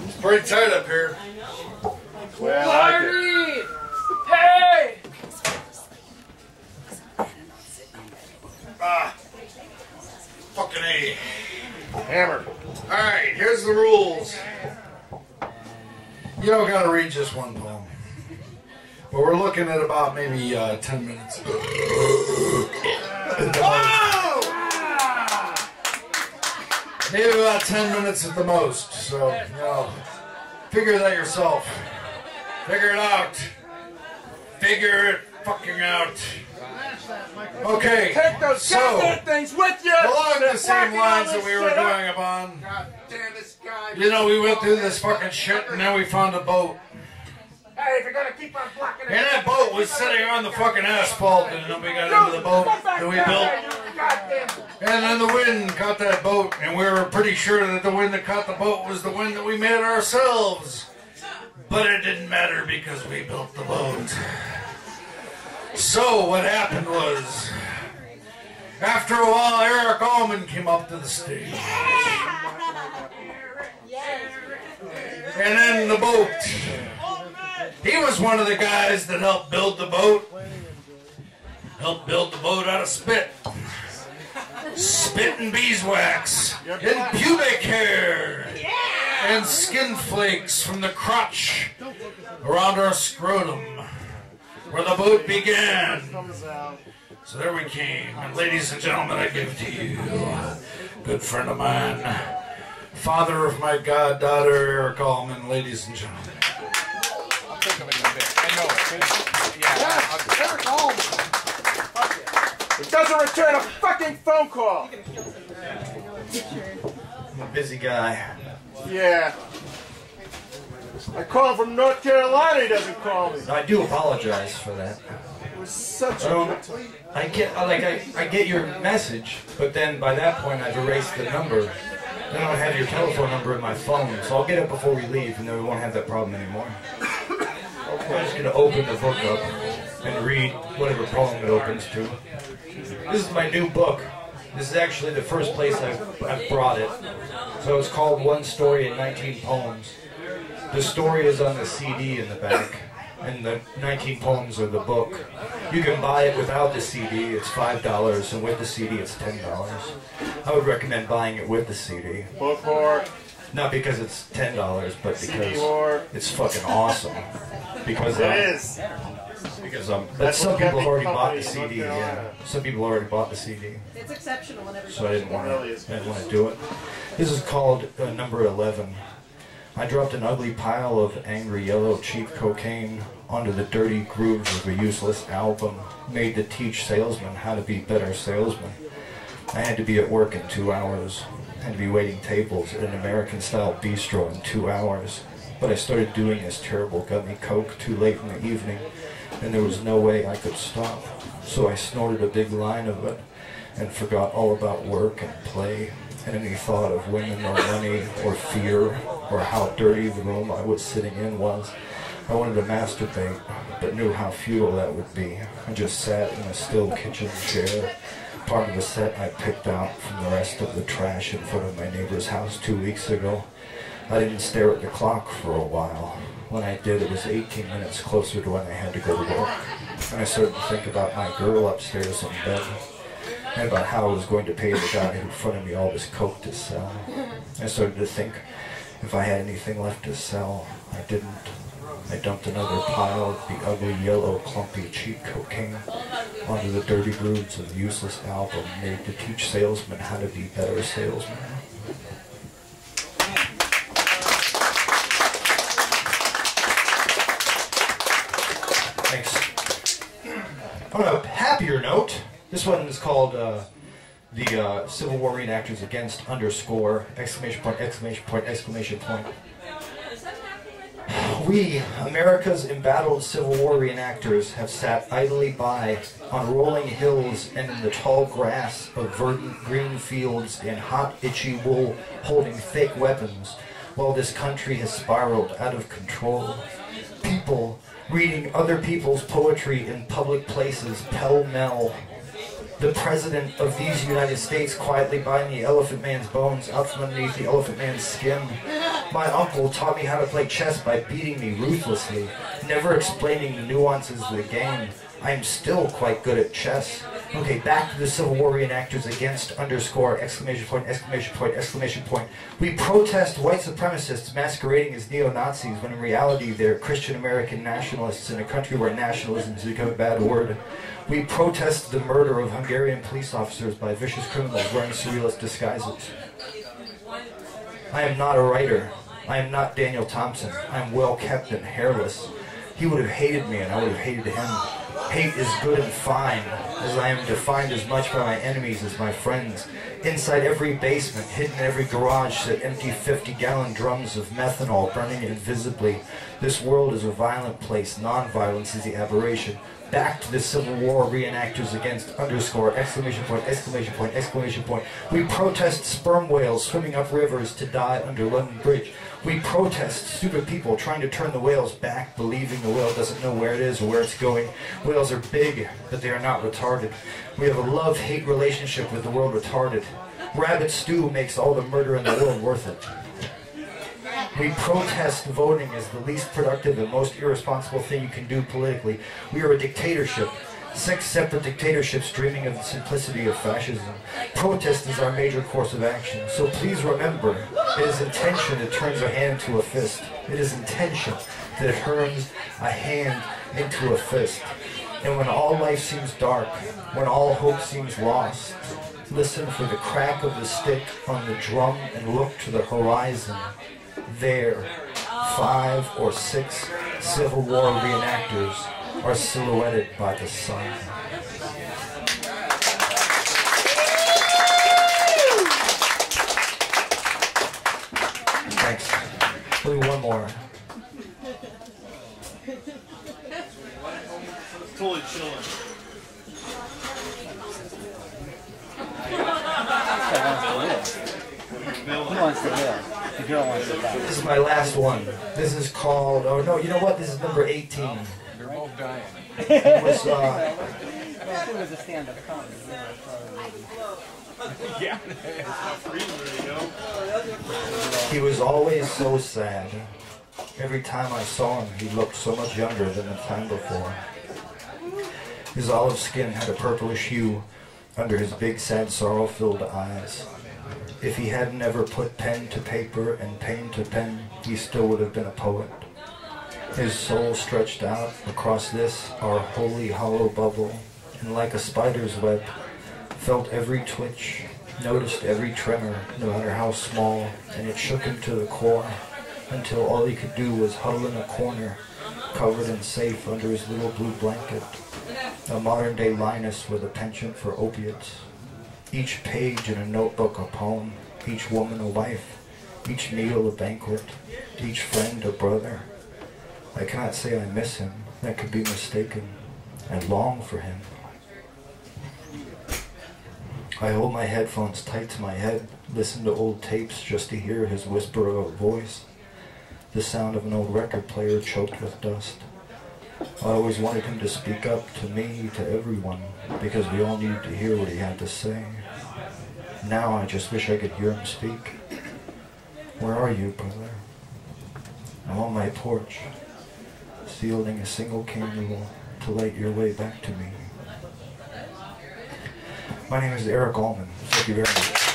It's pretty tight up here. Well, Marty! Hey! Fucking A. Hammer. Alright, here's the rules. You don't gotta read just one poem. But we're looking at about maybe 10 minutes. Maybe about 10 minutes at the most. So, you know, figure that yourself. Figure it out. Figure it fucking out. Okay, Take those so goddamn things with you! along the same lines that we were going upon, God damn this guy. you know, we went through this fucking shit and then we found a boat. Hey, if you're gonna keep on blocking it. And that boat was sitting on the fucking asphalt, and then we got into the boat that we built. And then the wind caught that boat, and we were pretty sure that the wind that caught the boat was the wind that we made ourselves. But it didn't matter because we built the boat. So what happened was, after a while, Eric Alleman came up to the stage. And then the boat. He was one of the guys that helped build the boat. Helped build the boat out of spit. Spit and beeswax. And pubic hair. And skin flakes from the crotch around our scrotum, where the boat began. So there we came. And ladies and gentlemen, I give to you a good friend of mine, father of my goddaughter, Eric Alleman, ladies and gentlemen. I know it. Yeah, Eric Alleman. It doesn't return a fucking phone call. I'm a busy guy. Yeah. I call him from North Carolina, he doesn't call me. I do apologize for that. It was such a... I get your message, but then by that point I've erased the number. Then I don't have your telephone number in my phone, so I'll get it before we leave, and then we won't have that problem anymore. I'm just going to open the book up and read whatever poem it opens to. This is my new book. This is actually the first place I've brought it. So it's called One Story in 19 Poems. The story is on the CD in the back, and the 19 poems are the book. You can buy it without the CD, it's $5, and with the CD it's $10. I would recommend buying it with the CD. Book whore. Not because it's $10, but CD because whore. it's fucking awesome. Because It is. Because but some people have already bought the CD. North Yeah, some people already bought the CD. It's exceptional in every So I didn't want to do it. This is called number 11. I dropped an ugly pile of angry yellow cheap cocaine onto the dirty grooves of a useless album made to teach salesmen how to be better salesmen. I had to be at work in 2 hours. I had to be waiting tables at an American-style bistro in 2 hours. But I started doing this terrible gummy coke too late in the evening, and there was no way I could stop. So I snorted a big line of it and forgot all about work and play and any thought of women or money or fear or how dirty the room I was sitting in was. I wanted to masturbate, but knew how futile that would be. I just sat in a still kitchen chair, part of the set I picked out from the rest of the trash in front of my neighbor's house 2 weeks ago. I didn't stare at the clock for a while. When I did, it was 18 minutes closer to when I had to go to work. And I started to think about my girl upstairs in bed, and about how I was going to pay the guy who fronted me all this coke to sell. I started to think if I had anything left to sell. I didn't. I dumped another pile of the ugly, yellow, clumpy, cheap cocaine onto the dirty grooves of the useless album made to teach salesmen how to be better salesmen. Thanks. On a happier note, this one is called the Civil War Reenactors Against _ exclamation point, exclamation point, exclamation point. We, America's embattled Civil War reenactors, have sat idly by on rolling hills and in the tall grass of verdant green fields in hot, itchy wool, holding fake weapons, while this country has spiraled out of control. People reading other people's poetry in public places pell-mell. The President of these United States quietly buying the Elephant Man's bones out from underneath the Elephant Man's skin. My uncle taught me how to play chess by beating me ruthlessly, never explaining the nuances of the game. I am still quite good at chess. Okay, back to the Civil War reenactors against underscore exclamation point, exclamation point, exclamation point. We protest white supremacists masquerading as neo-Nazis when in reality they're Christian American nationalists in a country where nationalism has become a bad word. We protest the murder of Hungarian police officers by vicious criminals wearing surrealist disguises. I am not a writer. I am not Daniel Thompson. I am well kept and hairless. He would have hated me and I would have hated him. Hate is good and fine, as I am defined as much by my enemies as my friends. Inside every basement, hidden in every garage, sit empty 50-gallon drums of methanol burning invisibly. This world is a violent place. Non-violence is the aberration. Back to the Civil War reenactors against underscore exclamation point, exclamation point, exclamation point. We protest sperm whales swimming up rivers to die under London Bridge. We protest stupid people trying to turn the whales back, believing the whale doesn't know where it is or where it's going. Whales are big, but they are not retarded. We have a love-hate relationship with the world retarded. Rabbit stew makes all the murder in the world worth it. We protest voting as the least productive and most irresponsible thing you can do politically. We are a dictatorship. 6 separate dictatorships dreaming of the simplicity of fascism. Protest is our major course of action. So please remember, it is intention that turns a hand into a fist. It is intention that turns a hand into a fist. And when all life seems dark, when all hope seems lost, listen for the crack of the stick on the drum and look to the horizon. There, 5 or 6 Civil War reenactors are silhouetted by the sun. Thanks. We'll do one more. Totally chilling. Who wants to live? The girl wants to die. This is my last one. This is called, oh no, you know what? This is number 18. They're both dying. It was, It was a stand-up comedy. Yeah. he was always so sad. Every time I saw him, he looked so much younger than the time before. His olive skin had a purplish hue under his big, sad, sorrow-filled eyes. If he hadn't ever put pen to paper and pen to pen, he still would have been a poet. His soul stretched out across this, our holy hollow bubble, and like a spider's web, felt every twitch, noticed every tremor, no matter how small, and it shook him to the core, until all he could do was huddle in a corner, covered and safe under his little blue blanket, a modern-day Linus with a penchant for opiates. Each page in a notebook a poem, each woman a wife, each meal a banquet, each friend a brother. I cannot say I miss him, that could be mistaken. I long for him. I hold my headphones tight to my head, listen to old tapes just to hear his whisper of a voice, the sound of an old record player choked with dust. I always wanted him to speak up to me, to everyone, because we all needed to hear what he had to say. Now I just wish I could hear him speak. Where are you, brother? I'm on my porch, fielding a single candle to light your way back to me. My name is Eric Alleman. Thank you very much.